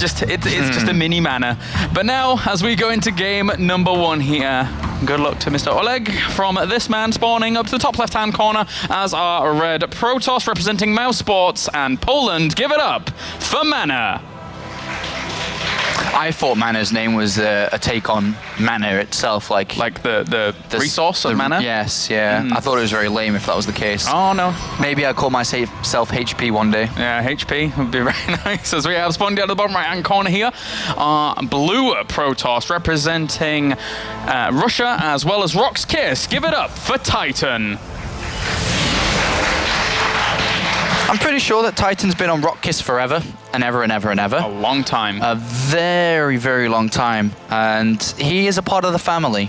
It's just a mini mana. But now, as we go into game number 1 here, good luck to Mr. Oleg from this man spawning up to the top left-hand corner as our red Protoss representing Mouse Sports and Poland. Give it up for Mana. I thought Mana's name was a take on mana itself, like the resource of mana. Yes, yeah. I thought it was very lame if that was the case. Oh no. Maybe I'll call myself HP one day. Yeah, HP would be very nice. As we have spawned down to the bottom right-hand corner here, blue Protoss representing Russia as well as Rock's Kiss. Give it up for Titan. I'm pretty sure that Titan's been on Rock Kiss forever and ever and ever and ever. A long time. A very, very long time. And he is a part of the family.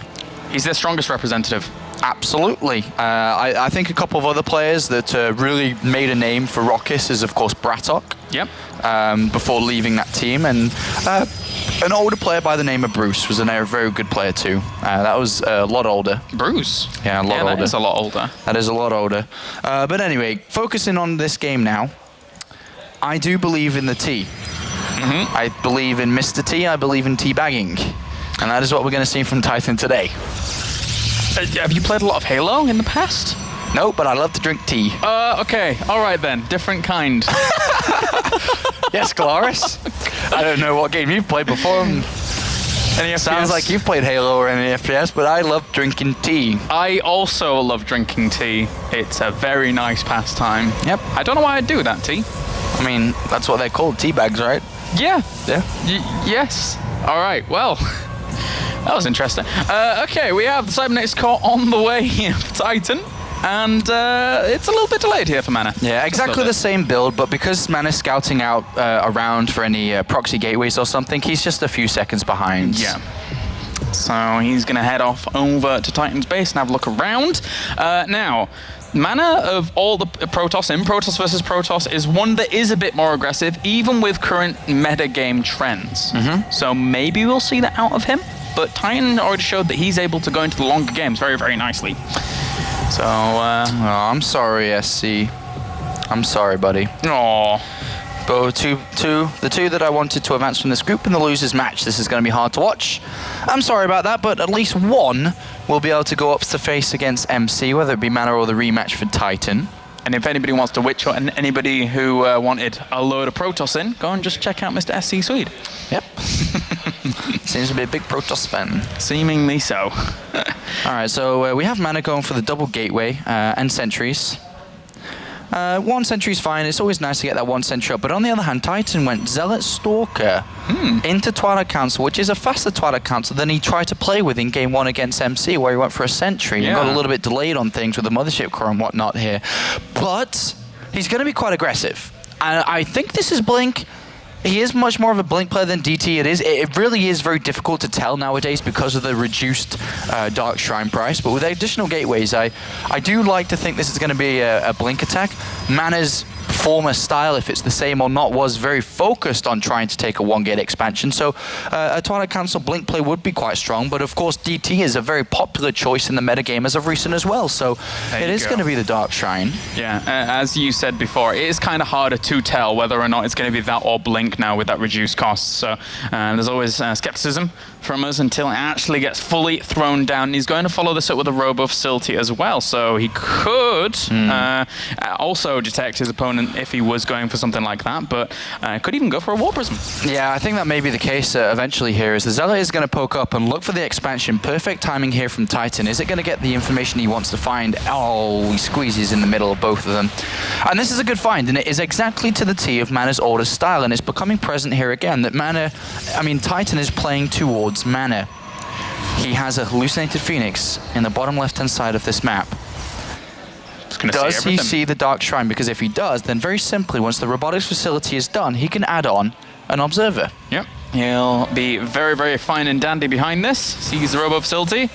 He's their strongest representative. Absolutely. I think a couple of other players that really made a name for Rock Kiss is, of course, Brattok. Yep. Before leaving that team. And an older player by the name of Bruce was a very good player too. That was a lot older. Bruce? Yeah, a lot older. That is a lot older. That is a lot older. But anyway, focusing on this game now, I do believe in the T. I believe in Mr. T, I believe in teabagging. And that is what we're going to see from Titan today. Have you played a lot of Halo in the past? No, but I love to drink tea. Okay. All right then. Different kind. Yes, Colossus. I don't know what game you've played before. Any FPS? Sounds like you've played Halo or any FPS, but I love drinking tea. I also love drinking tea. It's a very nice pastime. Yep. I don't know why I do that, tea. I mean, that's what they're called, tea bags, right? Yeah. Yeah. Yes. All right. Well, that was interesting. Okay, we have the Cybernetics core on the way here for Titan. And it's a little bit delayed here for Mana. Yeah, exactly the same build, but because Mana's scouting out around for any proxy gateways or something, he's just a few seconds behind. Yeah. So he's going to head off over to Titan's base and have a look around. Now, Mana of all the Protoss in Protoss versus Protoss is one that is a bit more aggressive, even with current meta game trends. So maybe we'll see that out of him, but Titan already showed that he's able to go into the longer games very, very nicely. So, oh, I'm sorry, SC. I'm sorry, buddy. Aww. But the two that I wanted to advance from this group in the losers match, this is going to be hard to watch. I'm sorry about that, but at least one will be able to go up to face against MC, whether it be Mana or the rematch for Titan. And if anybody wants to witch or anybody who wanted a load of Protoss in, go and just check out Mr. SC Swede. Yep. Seems to be a big Protoss fan. Seemingly so. All right, so we have Mana going for the double gateway and sentries. One sentry's fine. It's always nice to get that one sentry up. But on the other hand, Titan went Zealot Stalker into Twilight Council, which is a faster Twilight Council than he tried to play with in Game 1 against MC, where he went for a sentry and got a little bit delayed on things with the Mothership core and whatnot here. But he's going to be quite aggressive. And I think this is Blink. He is much more of a Blink player than DT. It really is very difficult to tell nowadays because of the reduced Dark Shrine price. But with additional gateways, I do like to think this is going to be a Blink attack. Mana's former style, if it's the same or not, was very focused on trying to take a one-gate expansion. So a Twilight Council Blink play would be quite strong. But of course, DT is a very popular choice in the metagame as of recent as well. So it is going to be the Dark Shrine. Yeah, as you said before, it is kind of harder to tell whether or not it's going to be that or Blink now with that reduced cost. So there's always skepticism from us until it actually gets fully thrown down. He's going to follow this up with a Robo Facility as well. So he could also detect his opponent if he was going for something like that, but could even go for a War Prism. Yeah, I think that may be the case eventually here, is the Zealot is going to poke up and look for the expansion. Perfect timing here from Titan. Is it going to get the information he wants to find? Oh, he squeezes in the middle of both of them. And this is a good find, and it is exactly to the T of Mana's order style, and it's becoming present here again that Titan is playing towards Mana. He has a Hallucinated Phoenix in the bottom left-hand side of this map. Does he see the Dark Shrine? Because if he does, then very simply, once the robotics facility is done, he can add on an Observer. Yep. He'll be very, very fine and dandy behind this. Sees the Robo Facility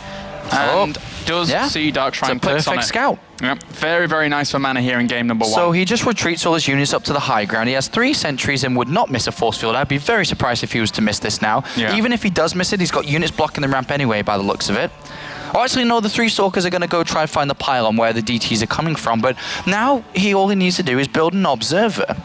and does see Dark Shrine. It's a perfect scout. Yep. Very, very nice for Mana here in game number 1. So he just retreats all his units up to the high ground. He has 3 sentries and would not miss a force field. I'd be very surprised if he was to miss this now. Yeah. Even if he does miss it, he's got units blocking the ramp anyway by the looks of it. Oh, actually, no, the 3 Stalkers are going to go try and find the pylon where the DTs are coming from. But now all he needs to do is build an Observer.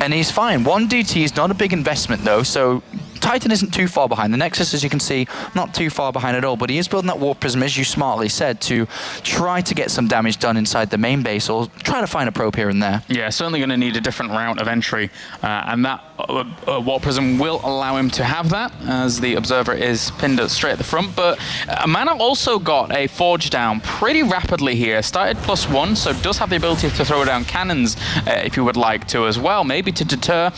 And he's fine. 1 DT is not a big investment though, so Titan isn't too far behind. The Nexus, as you can see, not too far behind at all, but he is building that Warp Prism, as you smartly said, to try to get some damage done inside the main base, or try to find a probe here and there. Yeah, certainly going to need a different route of entry, and that Warp Prism will allow him to have that, as the Observer is pinned straight at the front. But Mana also got a Forge down pretty rapidly here. Started +1, so does have the ability to throw down cannons if you would like to as well, maybe to deter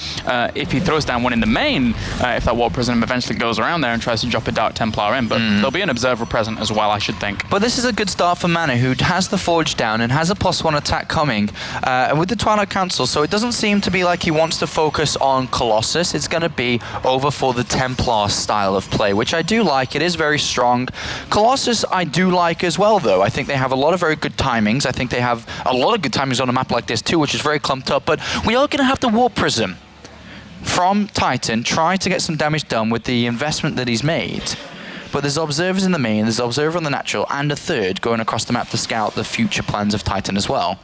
if he throws down one in the main, if that Warp Prism eventually goes around there and tries to drop a Dark Templar in, but there'll be an Observer present as well, I should think. But this is a good start for Mana, who has the Forge down and has a +1 attack coming with the Twilight Council, so it doesn't seem to be like he wants to focus on Colossus. It's going to be over for the Templar style of play, which I do like. It is very strong. Colossus I do like as well, though. I think they have a lot of very good timings. I think they have a lot of good timings on a map like this too, which is very clumped up, but we are going to have the Warp Prism from Titan, try to get some damage done with the investment that he's made. But there's observers in the main, there's observer on the natural, and a third going across the map to scout the future plans of Titan as well.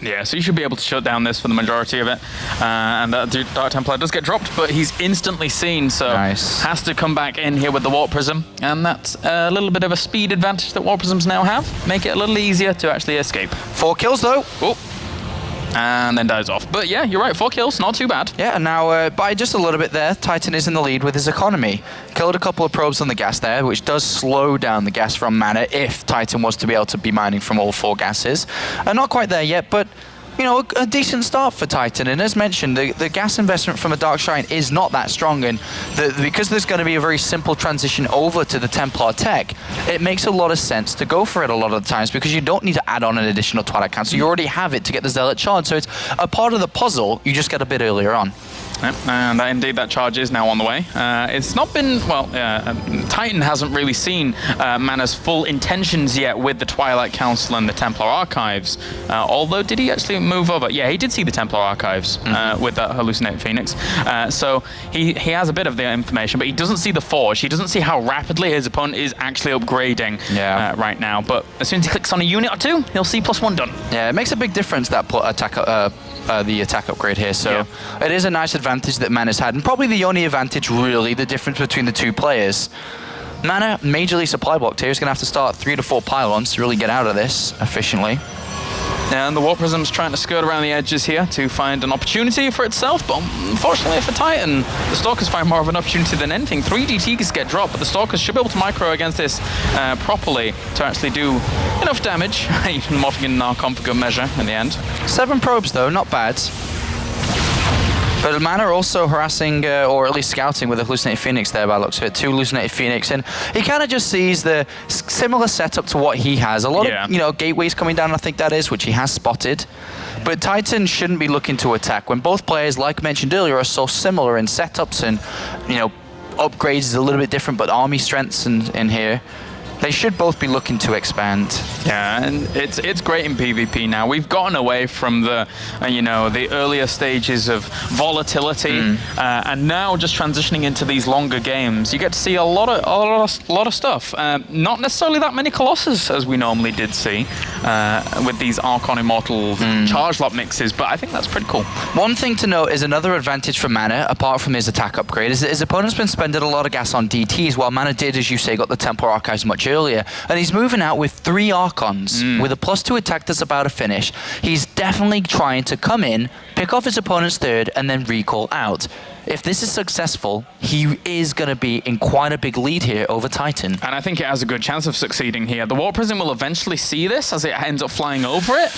Yeah, so you should be able to shut down this for the majority of it. And that Dark Templar does get dropped, but he's instantly seen, so nice. Has to come back in here with the Warp Prism. And that's a little bit of a speed advantage that Warp Prisms now have. Make it a little easier to actually escape. 4 kills though. Oh. And then dies off. But yeah, you're right, 4 kills, not too bad. Yeah, and now by just a little bit there, Titan is in the lead with his economy. Killed a couple of probes on the gas there, which does slow down the gas from Mana if Titan was to be able to be mining from all 4 gases. Not quite there yet, but you know, a decent start for Titan. And as mentioned, the gas investment from a Dark Shrine is not that strong, and because there's going to be a very simple transition over to the Templar tech, it makes a lot of sense to go for it a lot of the times, because you don't need to add on an additional Twilight Council. You already have it to get the Zealot charge, so it's a part of the puzzle, you just get a bit earlier on. Yep, and indeed that charge is now on the way. It's not been, well, Titan hasn't really seen Mana's full intentions yet with the Twilight Council and the Templar Archives. Although, did he actually move over? Yeah, he did see the Templar Archives with that Hallucinated Phoenix. So he has a bit of the information, but he doesn't see the Forge. He doesn't see how rapidly his opponent is actually upgrading right now. But as soon as he clicks on a unit or 2, he'll see +1 done. Yeah, it makes a big difference, that the attack upgrade here, so it is a nice advantage that Mana's had, and probably the only advantage, really, the difference between the 2 players. Mana, majorly supply blocked here, is going to have to start 3 to 4 pylons to really get out of this efficiently. And the Warp Prism's trying to skirt around the edges here to find an opportunity for itself, but unfortunately for Titan, the Stalkers find more of an opportunity than anything. 3 DTs get dropped, but the Stalkers should be able to micro against this properly to actually do enough damage, even morphing in an Archon for good measure in the end. 7 probes though, not bad. But Mana also harassing, or at least scouting with a Hallucinated Phoenix there by the looks of it. 2 Hallucinated Phoenix, and he kind of just sees the similar setup to what he has. A lot of, you know, gateways coming down, I think that is, which he has spotted. But Titan shouldn't be looking to attack. When both players, like mentioned earlier, are so similar in setups and, you know, upgrades is a little bit different, but army strengths in here, they should both be looking to expand. Yeah, and it's great in PvP now. We've gotten away from the, you know, the earlier stages of volatility, and now just transitioning into these longer games, you get to see a lot of stuff. Not necessarily that many Colossus as we normally did see with these Archon Immortal charge lot mixes, but I think that's pretty cool. One thing to note is another advantage for Mana, apart from his attack upgrade, is that his opponent's been spending a lot of gas on DTs, while Mana did, as you say, got the Templar Archives much earlier, and he's moving out with 3 Archons with a +2 attack that's about to finish. He's definitely trying to come in, pick off his opponent's 3rd, and then recall out. If this is successful, he is going to be in quite a big lead here over Titan. And I think it has a good chance of succeeding here. The Warp Prism will eventually see this as it ends up flying over it,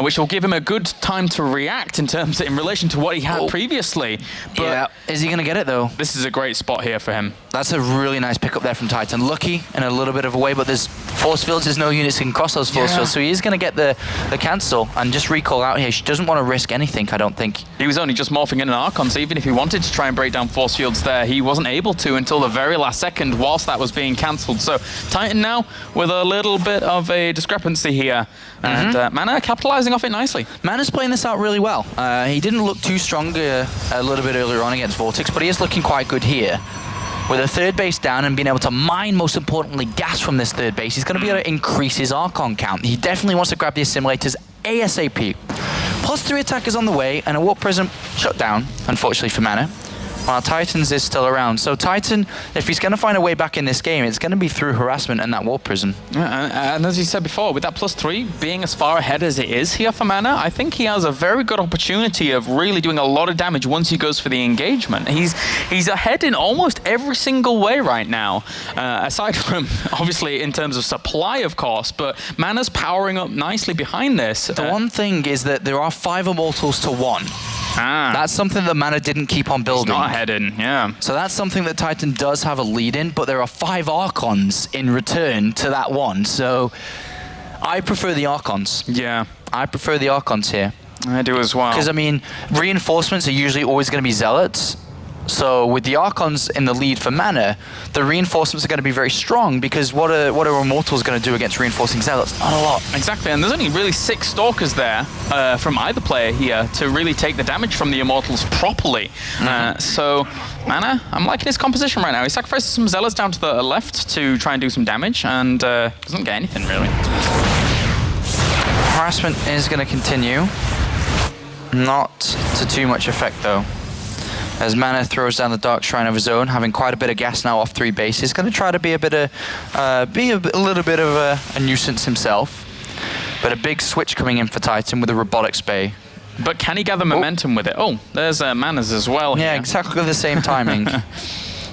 which will give him a good time to react in relation to what he had previously. But yeah, is he going to get it though? This is a great spot here for him. That's a really nice pickup there from Titan. Lucky in a little bit of a way, but there's force fields, there's no units that can cross those force fields, so he is going to get the cancel and just recall out here. She doesn't want to risk anything, I don't think. He was only just morphing in an Archon, so even if he wanted to try and break down force fields there, he wasn't able to until the very last second whilst that was being cancelled. So Titan now with a little bit of a discrepancy here, and Mana capitalizing off it nicely. Mana's playing this out really well. He didn't look too strong a little bit earlier on against Vortex, but he is looking quite good here. With a 3rd base down and being able to mine, most importantly, gas from this 3rd base, he's going to be able to increase his Archon count. He definitely wants to grab the assimilators ASAP. +3 attack is on the way, and a Warp Prism shut down, unfortunately for mana. While Titans is still around. So Titan, if he's going to find a way back in this game, it's going to be through harassment and that Warp Prism. Yeah, and as you said before, with that +3 being as far ahead as it is here for mana, I think he has a very good opportunity of really doing a lot of damage once he goes for the engagement. He's ahead in almost every single way right now, aside from, obviously, in terms of supply, of course, but mana's powering up nicely behind this. The one thing is that there are 5 Immortals to 1. That's something that mana didn't keep on building. He's not ahead in, yeah. So that's something that Titan does have a lead in, but there are 5 Archons in return to that one. So I prefer the Archons. Yeah. I prefer the Archons here. I do as well. Because, I mean, reinforcements are usually always going to be Zealots. So with the Archons in the lead for mana, the reinforcements are going to be very strong, because what are Immortals going to do against reinforcing Zealots? Not a lot. Exactly, and there's only really 6 Stalkers there from either player here to really take the damage from the Immortals properly. So, mana, I'm liking his composition right now. He sacrifices some Zealots down to the left to try and do some damage, and doesn't get anything, really. Harassment is going to continue. Not to too much effect, though. As mana throws down the Dark Shrine of his own, having quite a bit of gas now off 3 bases, going to try to be a little bit of a nuisance himself. But a big switch coming in for Titan with a Robotics Bay. But can he gather momentum with it? Oh, there's Manas as well. Yeah, here. exactly the same timing.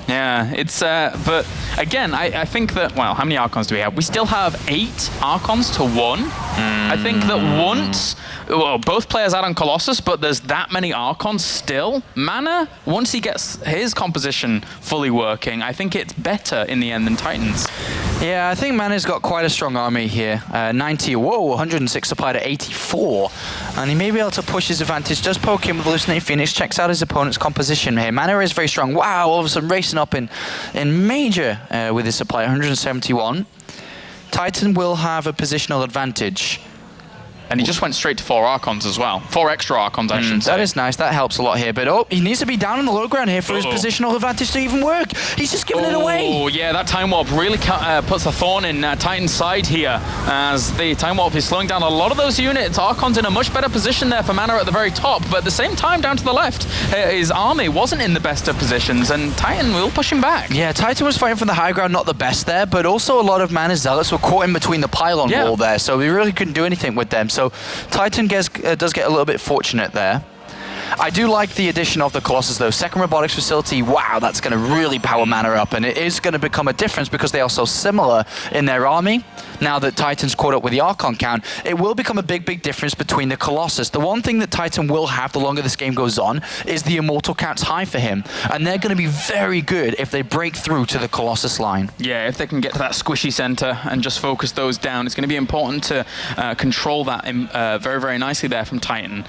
Yeah, it's, but again, I think that, well, how many Archons do we have? We still have 8 Archons to 1. I think that once, well, both players add on Colossus, but there's that many Archons still. Mana, once he gets his composition fully working, I think it's better in the end than Titans. Yeah, I think Mana's got quite a strong army here. 106 supply to 84. And he may be able to push his advantage. Does poke in with Hallucinating Phoenix, checks out his opponent's composition here. Mana is very strong. Wow, all of a sudden racing up in major with his supply, 171. Titan will have a positional advantage. And he just went straight to 4 Archons as well. 4 extra Archons, I should say. That is nice. That helps a lot here. But, oh, he needs to be down on the low ground here for his positional advantage to even work. He's just giving it away. Oh, yeah, that Time Warp really puts a thorn in Titan's side here, as the Time Warp is slowing down a lot of those units. Archon's in a much better position there for mana at the very top, but at the same time, down to the left, his army wasn't in the best of positions, and Titan will push him back. Yeah, Titan was fighting from the high ground, not the best there, but also a lot of Mana Zealots were caught in between the pylon wall there, so we really couldn't do anything with them. So Titan does get a little bit fortunate there. I do like the addition of the Colossus, though. Second robotics facility, wow, that's going to really power mana up, and it is going to become a difference because they are so similar in their army. Now that Titan's caught up with the Archon count, it will become a big difference between the Colossus. The one thing that Titan will have the longer this game goes on is the Immortal count's high for him, and they're going to be very good if they break through to the Colossus line. Yeah, if they can get to that squishy center and just focus those down, it's going to be important to control that very nicely there from Titan.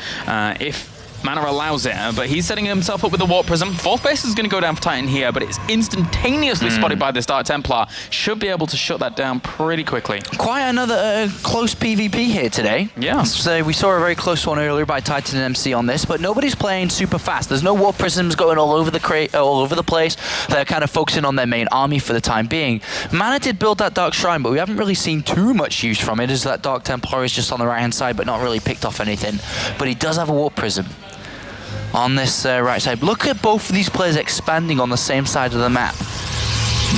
If mana allows it, but he's setting himself up with the Warp Prism. 4th base is going to go down for Titan here, but it's instantaneously spotted by this Dark Templar. Should be able to shut that down pretty quickly. Quite another close PvP here today. Yeah. So we saw a very close one earlier by Titan and MC on this, but nobody's playing super fast. There's no Warp Prisms going all over the place. They're kind of focusing on their main army for the time being. Mana did build that Dark Shrine, but we haven't really seen too much use from it, as that Dark Templar is just on the right-hand side, but not really picked off anything. But he does have a Warp Prism on this right side. Look at both of these players expanding on the same side of the map.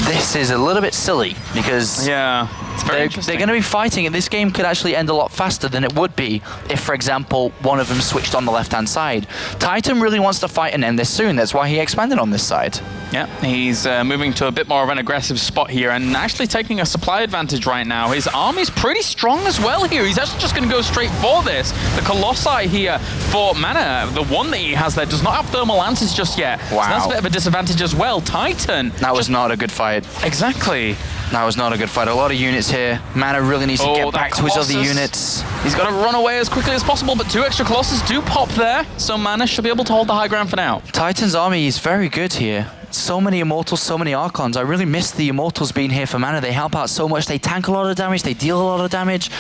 This is a little bit silly because it's very they're going to be fighting, and this game could actually end a lot faster than it would be if, for example, one of them switched on the left-hand side. Titan really wants to fight and end this soon. That's why he expanded on this side. Yeah, he's moving to a bit more of an aggressive spot here and actually taking a supply advantage right now. His army's pretty strong as well here. He's actually just going to go straight for this. The Colossi here for mana, the one that he has there, does not have thermal lances just yet. Wow. So that's a bit of a disadvantage as well. Titan. That was not a good fight. Exactly. That was not a good fight. A lot of units here. Mana really needs to get back to his other units. He's got to run away as quickly as possible, but 2 extra Colossus do pop there, so Mana should be able to hold the high ground for now. Titan's army is very good here. So many Immortals, so many Archons. I really miss the Immortals being here for Mana. They help out so much. They tank a lot of damage. They deal a lot of damage.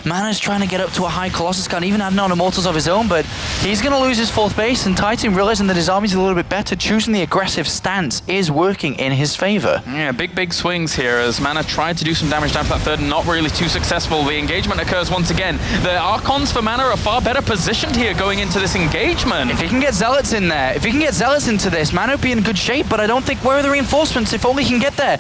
Mana's trying to get up to a high Colossus count, even adding on Immortals of his own, but he's going to lose his 4th base, and Titan, realizing that his army's a little bit better, choosing the aggressive stance is working in his favor. Yeah, big swings here as Mana tried to do some damage down to that third, not really too successful. The engagement occurs once again. The Archons for Mana are far better positioned here going into this engagement. If he can get Zealots in there, if he can get Zealots into this, Mana would be in good shape, but I don't think where are the reinforcements if only he can get there.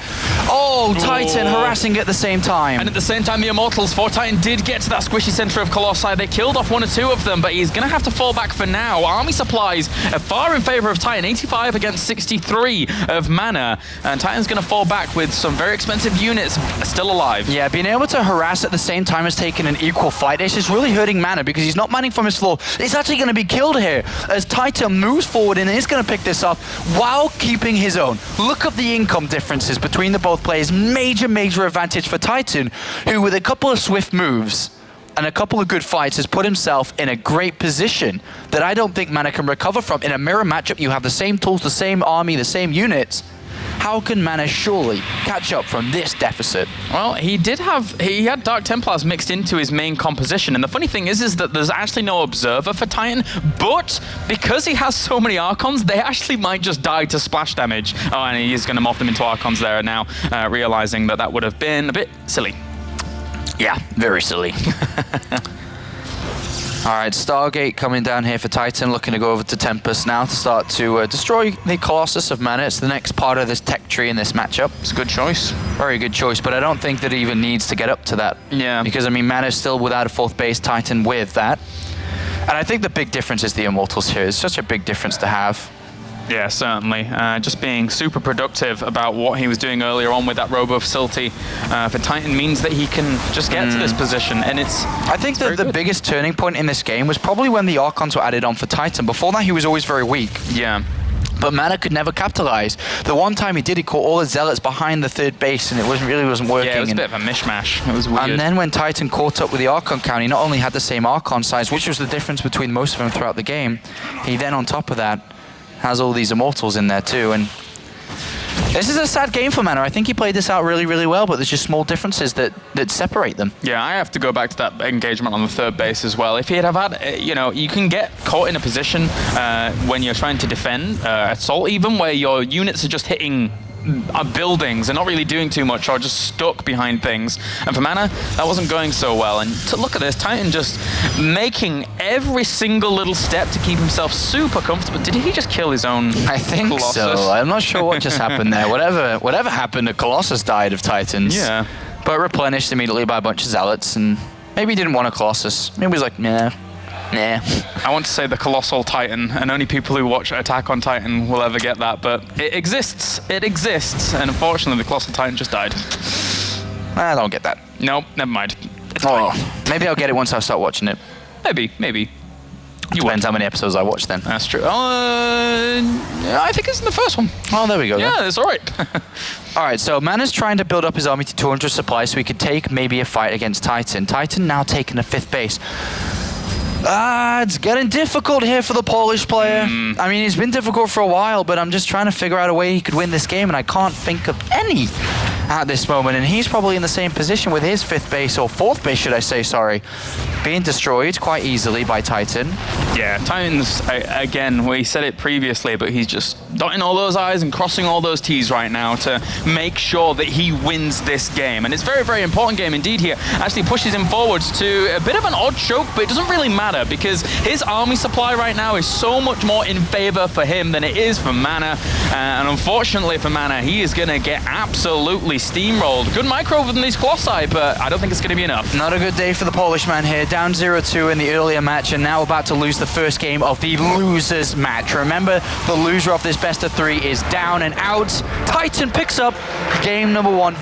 Oh, Titan harassing at the same time. And at the same time, the Immortals for Titan did get to that squishy center of Colossi. They killed off 1 or 2 of them, but he's going to have to fall back for now. Army supplies are far in favor of Titan, 85 against 63 of Mana, and Titan's going to fall back with some very expensive units still alive. Yeah, being able to harass at the same time as taking an equal fight, it's just really hurting Mana because he's not manning from his floor. He's actually going to be killed here as Titan moves forward and is going to pick this up while keeping his own. Look at the income differences between the both players. Major advantage for Titan, who with a couple of swift moves and a couple of good fights has put himself in a great position that I don't think Mana can recover from. In a mirror matchup, you have the same tools, the same army, the same units. How can Mana surely catch up from this deficit? Well, he had Dark Templars mixed into his main composition, and the funny thing is that there's actually no Observer for Titan, but because he has so many Archons, they actually might just die to splash damage. Oh, and he's going to morph them into Archons there now, realizing that would have been a bit silly. Yeah, very silly. All right, Stargate coming down here for Titan, looking to go over to Tempest now to start to destroy the Colossus of Mana. It's the next part of this tech tree in this matchup. It's a good choice. Very good choice, but I don't think that it even needs to get up to that. Yeah. Because, I mean, Mana's still without a 4th base, Titan with that. And I think the big difference is the Immortals here. It's such a big difference to have. Yeah, certainly. Just being super productive about what he was doing earlier on with that robo facility for Titan means that he can just get to this position, and I think that the biggest turning point in this game was probably when the Archons were added on for Titan. Before that, he was always very weak. Yeah. But Mana could never capitalize. The one time he did, he caught all the Zealots behind the 3rd base, and it really wasn't working. Yeah, it was a bit of a mishmash. It was weird. And then when Titan caught up with the Archon count, he not only had the same Archon size, which was the difference between most of them throughout the game, he then on top of that has all these Immortals in there too. And this is a sad game for Mana. I think he played this out really well, but there's just small differences that separate them. Yeah, I have to go back to that engagement on the 3rd base as well. If he'd have had, you can get caught in a position when you're trying to defend, assault even, where your units are just hitting buildings and not really doing too much, or just stuck behind things. And for Mana, that wasn't going so well. And to look at this, Titan just making every single little step to keep himself super comfortable. Did he just kill his own I think Colossus? So. I'm not sure what just happened there. Whatever happened, the Colossus died of Titans. Yeah. But replenished immediately by a bunch of Zealots, and maybe he didn't want a Colossus. Maybe he was like, nah. I want to say the Colossal Titan, and only people who watch Attack on Titan will ever get that, but it exists, and unfortunately the Colossal Titan just died. I don't get that. Nope, never mind. It's Maybe I'll get it once I start watching it. Maybe. Depends how many episodes I watch then. That's true. I think it's in the first one. Oh, there we go. Yeah, it's all right. All right, so Mana's trying to build up his army to 200 supply so he could take maybe a fight against Titan. Titan now taking a 5th base. It's getting difficult here for the Polish player. I mean, it's been difficult for a while, but I'm just trying to figure out a way he could win this game, and I can't think of any at this moment. And he's probably in the same position with his 5th base, or 4th base, should I say, sorry, being destroyed quite easily by Titan. Yeah, Titan's, again, we said it previously, but he's just dotting all those I's and crossing all those T's right now to make sure that he wins this game. And it's a very important game indeed here. Actually pushes him forwards to a bit of an odd choke, but it doesn't really matter because his army supply right now is so much more in favor for him than it is for Mana. And unfortunately for Mana, he is going to get absolutely steamrolled. Good micro from these Colossi, but I don't think it's going to be enough. Not a good day for the Polish man here. Down 0-2 in the earlier match, and now about to lose the first game of the losers match. Remember, the loser of this best of 3 is down and out. Titan picks up game number 1.